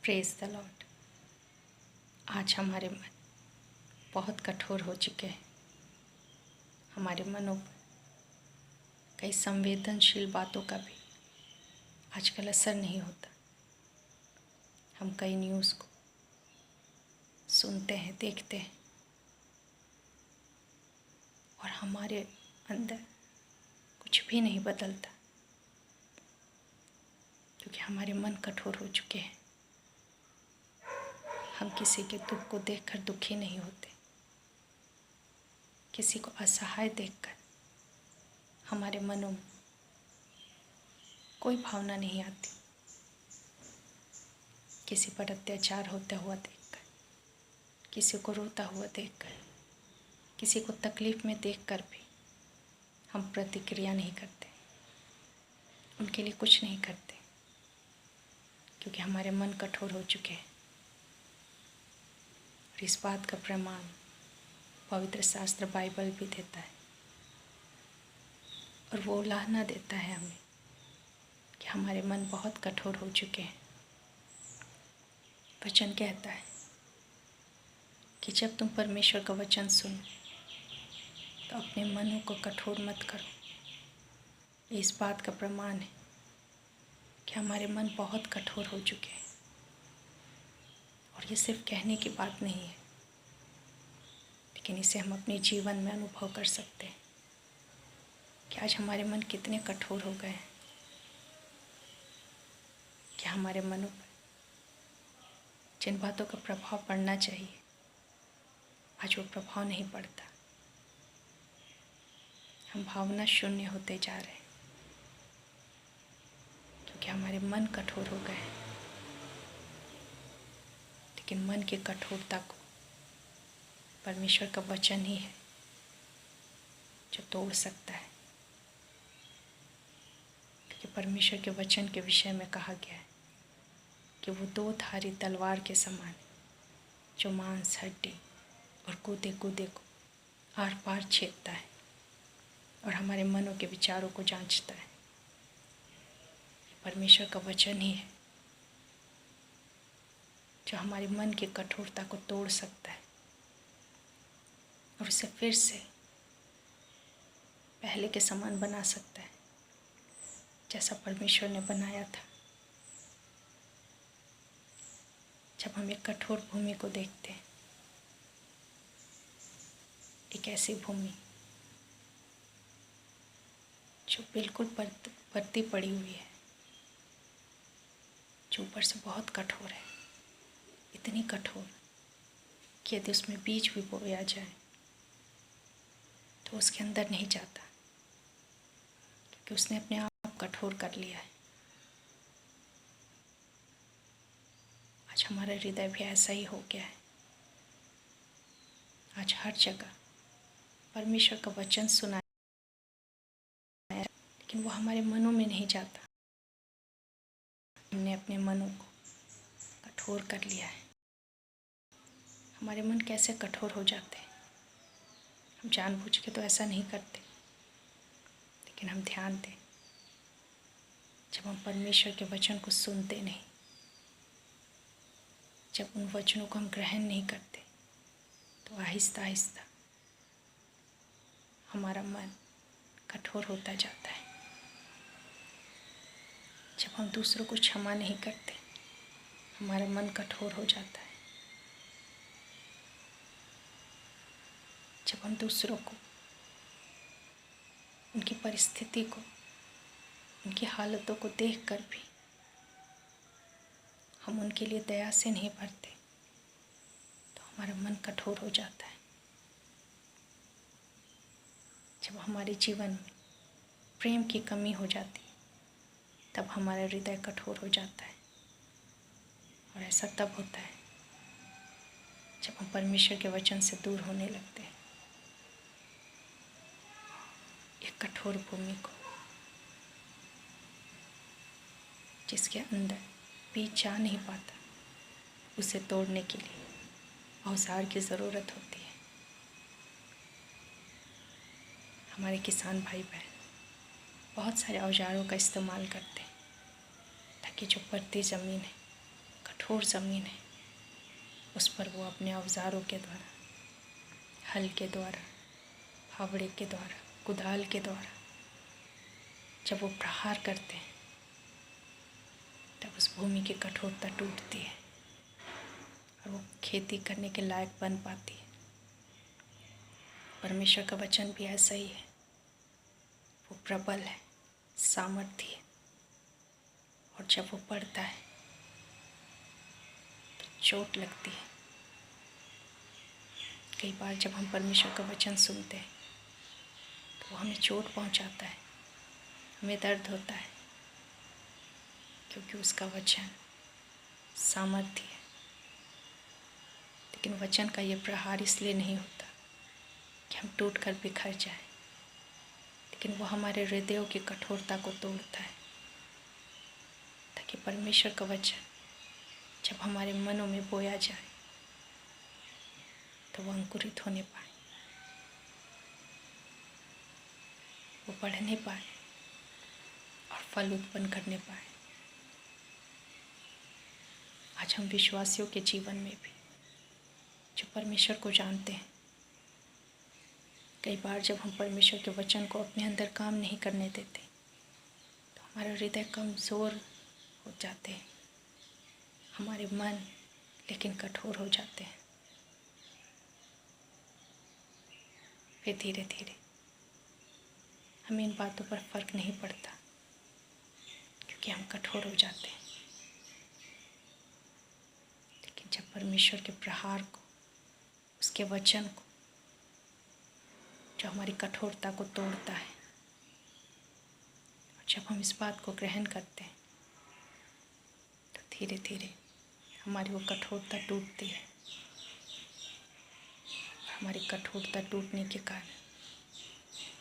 Praise the Lord. आज हमारे मन बहुत कठोर हो चुके हैं। हमारे मनों पर कई संवेदनशील बातों का भी आजकल असर नहीं होता। हम कई न्यूज़ को सुनते हैं, देखते हैं और हमारे अंदर कुछ भी नहीं बदलता, क्योंकि हमारे मन कठोर हो चुके हैं। हम किसी के दुख को देखकर दुखी नहीं होते। किसी को असहाय देखकर हमारे मनों में कोई भावना नहीं आती। किसी पर अत्याचार होता हुआ देखकर, किसी को रोता हुआ देखकर, किसी को तकलीफ़ में देखकर भी हम प्रतिक्रिया नहीं करते, उनके लिए कुछ नहीं करते, क्योंकि हमारे मन कठोर हो चुके हैं। और इस बात का प्रमाण पवित्र शास्त्र बाइबल भी देता है, और वो उलाहना देता है हमें कि हमारे मन बहुत कठोर हो चुके हैं। वचन कहता है कि जब तुम परमेश्वर का वचन सुनो तो अपने मनों को कठोर मत करो। इस बात का प्रमाण है कि हमारे मन बहुत कठोर हो चुके हैं। और ये सिर्फ कहने की बात नहीं है, लेकिन इसे हम अपने जीवन में अनुभव कर सकते हैं कि आज हमारे मन कितने कठोर हो गए हैं कि हमारे मनों पर जिन बातों का प्रभाव पड़ना चाहिए आज वो प्रभाव नहीं पड़ता। हम भावना शून्य होते जा रहे हैं क्योंकि हमारे मन कठोर हो गए हैं। लेकिन मन की कठोरता को परमेश्वर का वचन ही है जो तोड़ सकता है, क्योंकि परमेश्वर के वचन के विषय में कहा गया है कि वो दो धारी तलवार के समान जो मांस, हड्डी और कूदे कूदे को आर पार छेदता है और हमारे मनों के विचारों को जांचता है। परमेश्वर का वचन ही है जो हमारे मन की कठोरता को तोड़ सकता है और उसे फिर से पहले के समान बना सकता है जैसा परमेश्वर ने बनाया था। जब हम एक कठोर भूमि को देखते हैं, एक ऐसी भूमि जो बिल्कुल परती पड़ी हुई है, जो ऊपर से बहुत कठोर है, इतनी कठोर कि यदि उसमें बीज भी बोया जाए तो उसके अंदर नहीं जाता, क्योंकि उसने अपने आप कठोर कर लिया है। आज हमारा हृदय भी ऐसा ही हो गया है। आज हर जगह परमेश्वर का वचन सुना, लेकिन वो हमारे मनों में नहीं जाता। हमने अपने मनों को कठोर कर लिया है। हमारे मन कैसे कठोर हो जाते हैं, हम जानबूझ के तो ऐसा नहीं करते, लेकिन हम ध्यान दें, जब हम परमेश्वर के वचन को सुनते नहीं, जब उन वचनों को हम ग्रहण नहीं करते, तो आहिस्ता आहिस्ता हमारा मन कठोर होता जाता है। जब हम दूसरों को क्षमा नहीं करते, हमारा मन कठोर हो जाता है। जब हम दूसरों को, उनकी परिस्थिति को, उनकी हालतों को देखकर भी हम उनके लिए दया से नहीं भरते, तो हमारा मन कठोर हो जाता है। जब हमारे जीवन में प्रेम की कमी हो जाती, तब हमारा हृदय कठोर हो जाता है। और ऐसा तब होता है जब हम परमेश्वर के वचन से दूर होने लगते हैं। एक कठोर भूमि को, जिसके अंदर बीज जा नहीं पाता, उसे तोड़ने के लिए औजार की ज़रूरत होती है। हमारे किसान भाई बहन बहुत सारे औजारों का इस्तेमाल करते हैं ताकि जो परती ज़मीन है, कठोर कठोर ज़मीन है, उस पर वो अपने औजारों के द्वारा, हल के द्वारा, फावड़े के द्वारा, कुदाल के द्वारा जब वो प्रहार करते हैं तब उस भूमि की कठोरता टूटती है और वो खेती करने के लायक बन पाती है। परमेश्वर का वचन भी ऐसा ही है, वो प्रबल है, सामर्थ्य है, और जब वो पढ़ता है तो चोट लगती है। कई बार जब हम परमेश्वर का वचन सुनते हैं तो वो हमें चोट पहुंचाता है, हमें दर्द होता है, क्योंकि उसका वचन सामर्थ्य है। लेकिन वचन का ये प्रहार इसलिए नहीं होता कि हम टूट कर बिखर जाए, लेकिन वो हमारे हृदयों की कठोरता को तोड़ता है, ताकि परमेश्वर का वचन जब हमारे मनों में बोया जाए तो वो अंकुरित होने पाए, वो बढ़ने पाए और फल उत्पन्न करने पाए। आज हम विश्वासियों के जीवन में भी जो परमेश्वर को जानते हैं, कई बार जब हम परमेश्वर के वचन को अपने अंदर काम नहीं करने देते तो हमारा हृदय कमज़ोर हो जाते हैं, हमारे मन लेकिन कठोर हो जाते हैं। फिर धीरे धीरे हमें इन बातों पर फर्क नहीं पड़ता, क्योंकि हम कठोर हो जाते हैं। लेकिन जब परमेश्वर के प्रहार को, उसके वचन को, जो हमारी कठोरता को तोड़ता है, और जब हम इस बात को ग्रहण करते हैं तो धीरे धीरे हमारी वो कठोरता टूटती है। हमारी कठोरता टूटने के कारण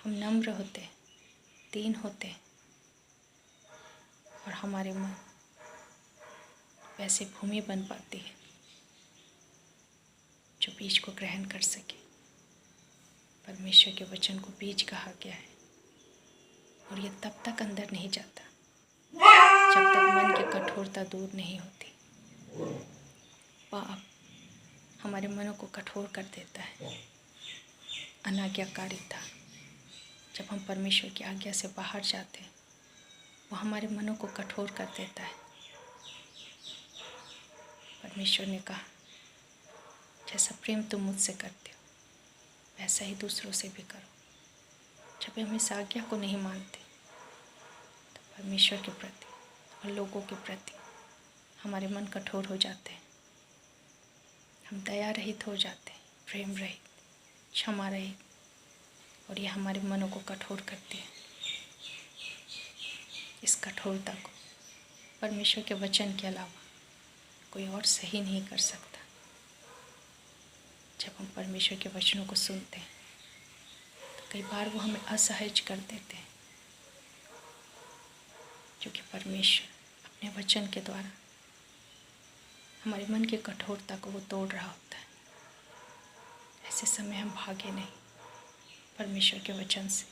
हम नम्र होते हैं, दीन होते हैं, और हमारे मन वैसे भूमि बन पाती है जो बीज को ग्रहण कर सके। परमेश्वर के वचन को बीज कहा गया है, और ये तब तक अंदर नहीं जाता जब तक मन की कठोरता दूर नहीं होती। पाप हमारे मनों को कठोर कर देता है। अनाज्ञाकारिता, जब हम परमेश्वर की आज्ञा से बाहर जाते हैं, वो हमारे मनों को कठोर कर देता है। परमेश्वर ने कहा, जैसा प्रेम तुम मुझसे करते हो वैसा ही दूसरों से भी करो। जब हम इस आज्ञा को नहीं मानते तो परमेश्वर के प्रति और लोगों के प्रति हमारे मन कठोर हो जाते हैं, हम दया रहित हो जाते हैं, प्रेम रहित, क्षमा रहित, और यह हमारे मनों को कठोर करती है। इस कठोरता को परमेश्वर के वचन के अलावा कोई और सही नहीं कर सकता। जब हम परमेश्वर के वचनों को सुनते हैं तो कई बार वो हमें असहज कर देते हैं, क्योंकि परमेश्वर अपने वचन के द्वारा हमारे मन की कठोरता को वो तोड़ रहा होता है। ऐसे समय हम भागे नहीं परमेश्वर के वचन से,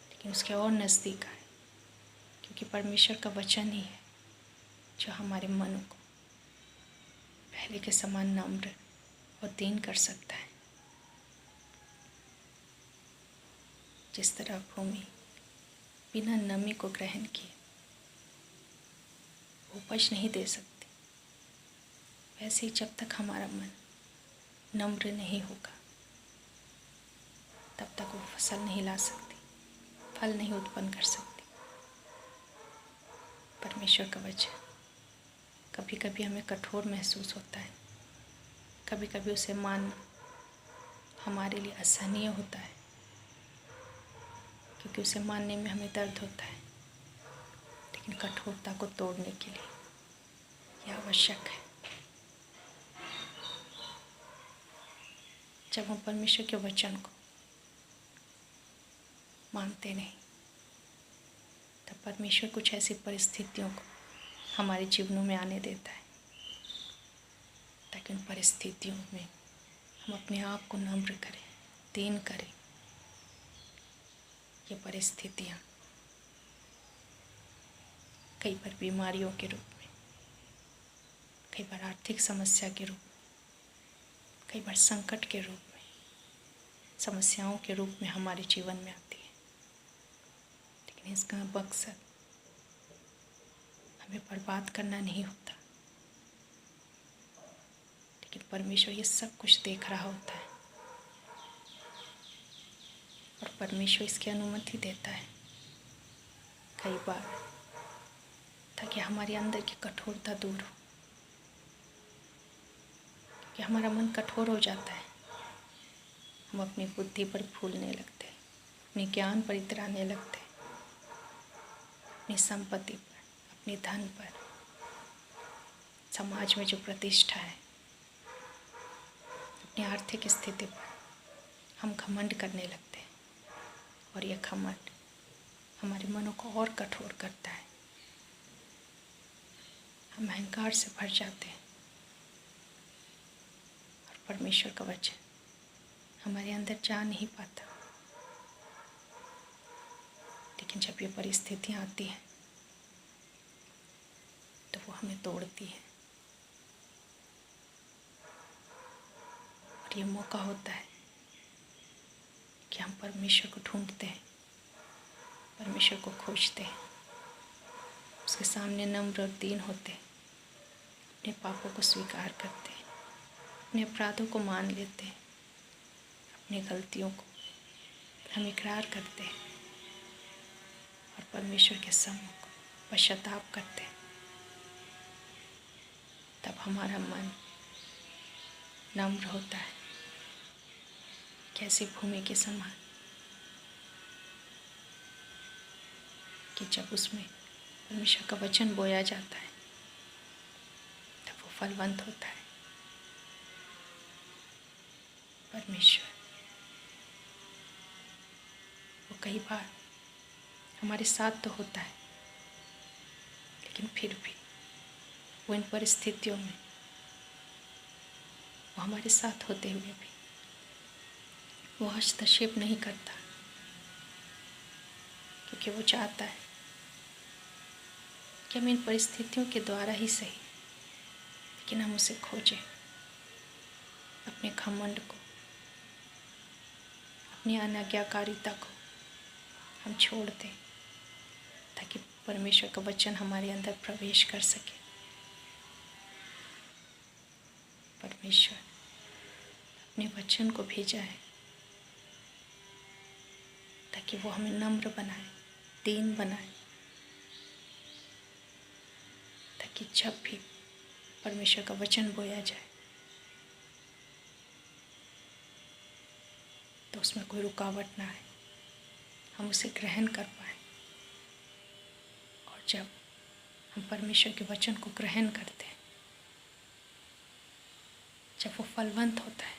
लेकिन उसके और नज़दीक आए, क्योंकि परमेश्वर का वचन ही है जो हमारे मनों को पहले के समान नम्र और दीन कर सकता है। जिस तरह भूमि बिना नमी को ग्रहण किए उपज नहीं दे सकती, वैसे ही जब तक हमारा मन नम्र नहीं होगा तब तक वो फसल नहीं ला सकती, फल नहीं उत्पन्न कर सकती। परमेश्वर का वचन कभी कभी हमें कठोर महसूस होता है, कभी कभी उसे मानना हमारे लिए असहनीय होता है, क्योंकि उसे मानने में हमें दर्द होता है। लेकिन कठोरता को तोड़ने के लिए यह आवश्यक है। जब हम परमेश्वर के वचन को मानते नहीं तब परमेश्वर कुछ ऐसी परिस्थितियों को हमारे जीवनों में आने देता है, ताकि उन परिस्थितियों में हम अपने आप को नम्र करें, दीन करें। ये परिस्थितियाँ कई बार बीमारियों के रूप में, कई बार आर्थिक समस्या के रूप में, कई बार संकट के रूप में, समस्याओं के रूप में हमारे जीवन में आती है। लेकिन इसका मकसद हमें बर्बाद करना नहीं होता, लेकिन परमेश्वर ये सब कुछ देख रहा होता है और परमेश्वर इसकी अनुमति देता है कई बार, ताकि हमारे अंदर की कठोरता दूर हो। कि हमारा मन कठोर हो जाता है, हम अपनी बुद्धि पर फूलने लगते, अपने ज्ञान पर इतराने लगते, अपनी संपत्ति पर, अपने धन पर, समाज में जो प्रतिष्ठा है, अपनी आर्थिक स्थिति पर हम घमंड करने लगते हैं। और यह घमंड हमारे मनों को और कठोर करता है, हम अहंकार से भर जाते हैं और परमेश्वर का वचन हमारे अंदर जा नहीं पाता। लेकिन जब ये परिस्थितियाँ आती हैं तो वो हमें तोड़ती है और ये मौका होता है कि हम परमेश्वर को ढूंढते हैं, परमेश्वर को खोजते हैं, उसके सामने नम्र और दीन होते हैं, अपने पापों को स्वीकार करते हैं, अपने अपराधों को मान लेते हैं, अपनी गलतियों को हम इकरार करते हैं और परमेश्वर के सम्मुख पश्चाताप करते हैं। तब हमारा मन नम्र होता है, कैसी भूमि के समान, कि जब उसमें परमेश्वर का वचन बोया जाता है तब वो फलवंत होता है। परमेश्वर वो कई बार हमारे साथ तो होता है, लेकिन फिर भी वो इन परिस्थितियों में वो हमारे साथ होते हुए भी वो हस्तक्षेप नहीं करता, क्योंकि वो चाहता है कि हम इन परिस्थितियों के द्वारा ही सही, लेकिन हम उसे खोजें, अपने घमंड को, अपनी अनाज्ञाकारिता को हम छोड़ दें, ताकि परमेश्वर का वचन हमारे अंदर प्रवेश कर सके। परमेश्वर अपने वचन को भेजा है ताकि वो हमें नम्र बनाए, दीन बनाए, ताकि जब भी परमेश्वर का वचन बोया जाए तो उसमें कोई रुकावट ना आए, हम उसे ग्रहण कर पाए। और जब हम परमेश्वर के वचन को ग्रहण करते हैं, जब वो फलवंत होता है,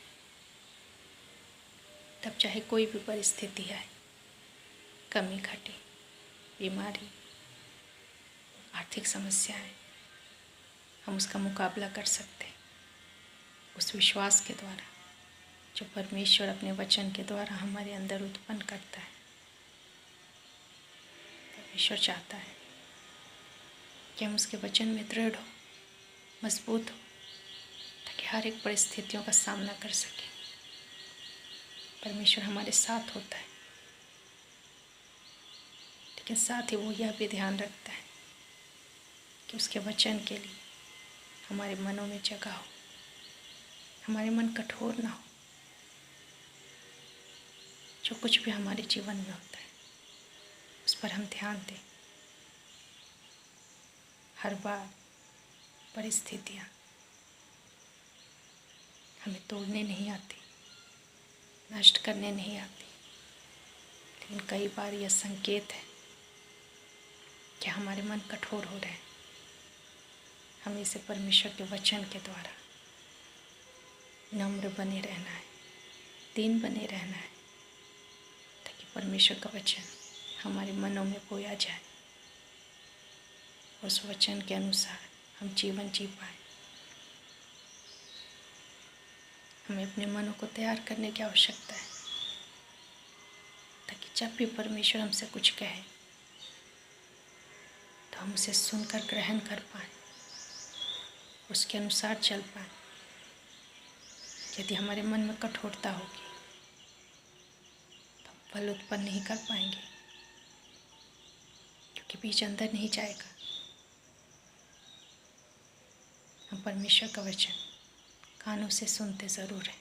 तब चाहे कोई भी परिस्थिति आए, कमी घटे, बीमारी, आर्थिक समस्याएं, हम उसका मुकाबला कर सकते हैं उस विश्वास के द्वारा जो परमेश्वर अपने वचन के द्वारा हमारे अंदर उत्पन्न करता है। परमेश्वर चाहता है कि हम उसके वचन में दृढ़ हो, मजबूत हो, ताकि हर एक परिस्थितियों का सामना कर सके। परमेश्वर हमारे साथ होता है, लेकिन साथ ही वो यह भी ध्यान रखता है कि उसके वचन के लिए हमारे मनों में जगह हो, हमारे मन कठोर ना हो। जो कुछ भी हमारे जीवन में होता है उस पर हम ध्यान दें। हर बार परिस्थितियाँ हमें तोड़ने नहीं आती, नष्ट करने नहीं आती, लेकिन कई बार यह संकेत है कि हमारे मन कठोर हो रहे हैं। हमें इसे परमेश्वर के वचन के द्वारा नम्र बने रहना है, दीन बने रहना है, ताकि परमेश्वर का वचन हमारे मनों में बोया जाए, उस वचन के अनुसार हम जीवन जी पाए। हमें अपने मनों को तैयार करने की आवश्यकता है, ताकि जब भी परमेश्वर हमसे कुछ कहे तो हम उसे सुनकर ग्रहण कर पाए उसके अनुसार चल पाए। यदि हमारे मन में कठोरता होगी तो हम फल उत्पन्न नहीं कर पाएंगे, क्योंकि बीज अंदर नहीं जाएगा। हम परमेश्वर का वचन कानों से सुनते ज़रूर हैं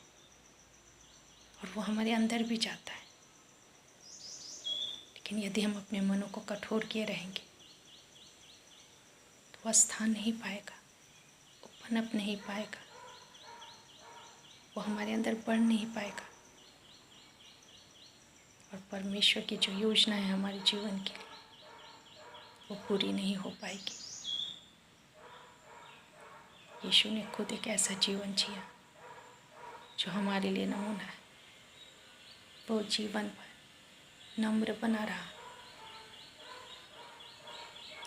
और वो हमारे अंदर भी जाता है, लेकिन यदि हम अपने मनों को कठोर किए रहेंगे तो वह स्थान नहीं पाएगा, वो पनप नहीं पाएगा, वो हमारे अंदर बढ़ नहीं पाएगा और परमेश्वर की जो योजना है हमारे जीवन के लिए वो पूरी नहीं हो पाएगी। यीशु ने खुद एक ऐसा जीवन जिया जो हमारे लिए नमूना है। वो जीवन भर नम्र बना रहा,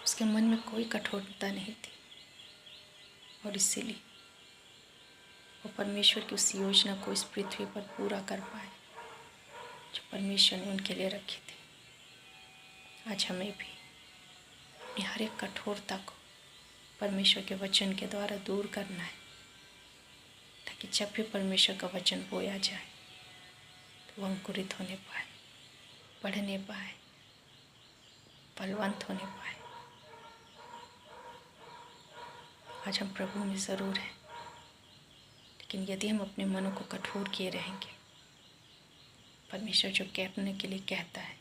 उसके मन में कोई कठोरता नहीं थी और इसीलिए वो परमेश्वर की उस योजना को इस पृथ्वी पर पूरा कर पाए जो परमेश्वर ने उनके लिए रखी थी। आज हमें भी अपनी हर एक कठोरता को परमेश्वर के वचन के द्वारा दूर करना है, ताकि जब भी परमेश्वर का वचन बोया जाए तो वह अंकुरित होने पाए, बढ़ने पाए, बलवंत होने पाए। आज हम प्रभु में ज़रूर हैं, लेकिन यदि हम अपने मनों को कठोर किए रहेंगे, परमेश्वर जो कहने के लिए कहता है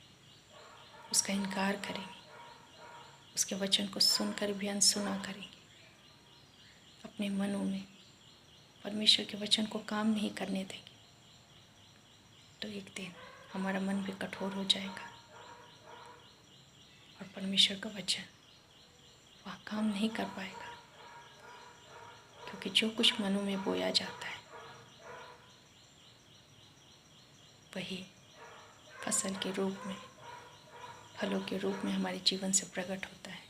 उसका इनकार करेंगे, उसके वचन को सुनकर भी अनसुना करेंगे, अपने मनों में परमेश्वर के वचन को काम नहीं करने देंगे, तो एक दिन हमारा मन भी कठोर हो जाएगा और परमेश्वर का वचन वह काम नहीं कर पाएगा। क्योंकि जो कुछ मनों में बोया जाता है वही फसल के रूप में, फलों के रूप में हमारे जीवन से प्रकट होता है।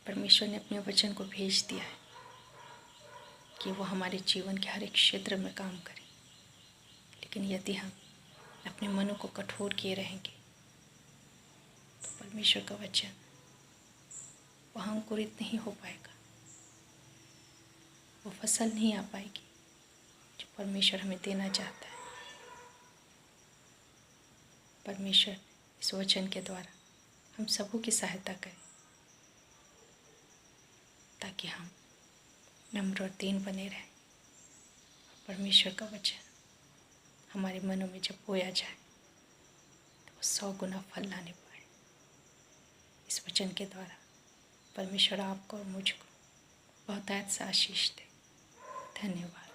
परमेश्वर ने अपने वचन को भेज दिया है कि वो हमारे जीवन के हर एक क्षेत्र में काम करे, लेकिन यदि हम अपने मनों को कठोर किए रहेंगे तो परमेश्वर का वचन वहाँ अंकुरित नहीं हो पाएगा, वो फसल नहीं आ पाएगी जो परमेश्वर हमें देना चाहता है। परमेश्वर इस वचन के द्वारा हम सबों की सहायता करें, ताकि हम नम्र और दीन बने रहें। परमेश्वर का वचन हमारे मनों में जब बोया जाए तो वो 100 गुना फल लाने पाए। इस वचन के द्वारा परमेश्वर आपको और मुझको बहुत से आशीष दे। धन्यवाद।